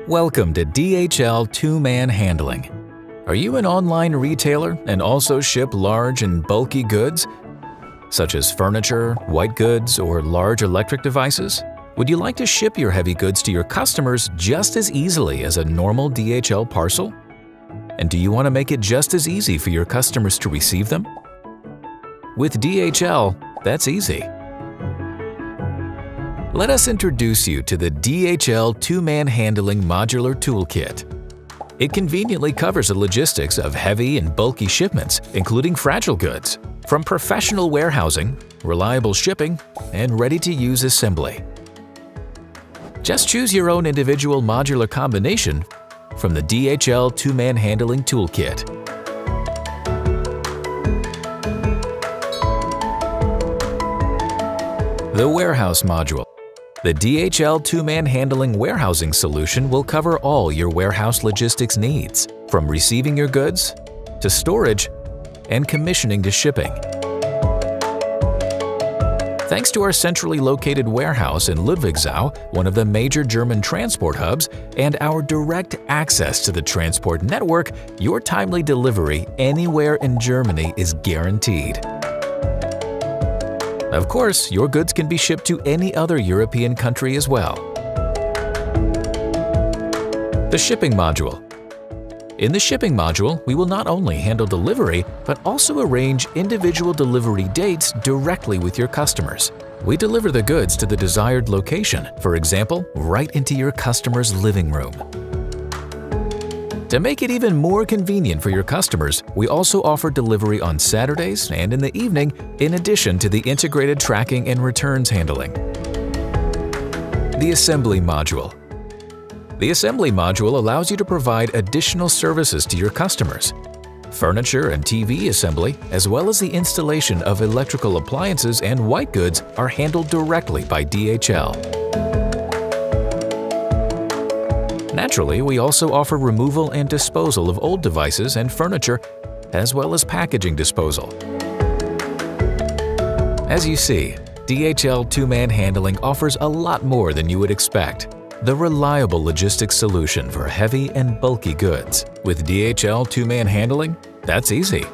Welcome to DHL Two-Man Handling. Are you an online retailer and also ship large and bulky goods, such as furniture, white goods, or large electric devices? Would you like to ship your heavy goods to your customers just as easily as a normal DHL parcel? And do you want to make it just as easy for your customers to receive them? With DHL, that's easy. Let us introduce you to the DHL Two-Man Handling Modular Toolkit. It conveniently covers the logistics of heavy and bulky shipments, including fragile goods, from professional warehousing, reliable shipping, and ready-to-use assembly. Just choose your own individual modular combination from the DHL Two-Man Handling Toolkit. The Warehouse Module. The DHL Two-Man Handling Warehousing solution will cover all your warehouse logistics needs, from receiving your goods to storage and commissioning to shipping. Thanks to our centrally located warehouse in Ludwigsau, one of the major German transport hubs, and our direct access to the transport network, your timely delivery anywhere in Germany is guaranteed. Of course, your goods can be shipped to any other European country as well. The Shipping Module. In the Shipping Module, we will not only handle delivery, but also arrange individual delivery dates directly with your customers. We deliver the goods to the desired location, for example, right into your customer's living room. To make it even more convenient for your customers, we also offer delivery on Saturdays and in the evening, in addition to the integrated tracking and returns handling. The Assembly Module. The Assembly Module allows you to provide additional services to your customers. Furniture and TV assembly, as well as the installation of electrical appliances and white goods, are handled directly by DHL. Naturally, we also offer removal and disposal of old devices and furniture, as well as packaging disposal. As you see, DHL Two-Man Handling offers a lot more than you would expect. The reliable logistics solution for heavy and bulky goods. With DHL Two-Man Handling, that's easy.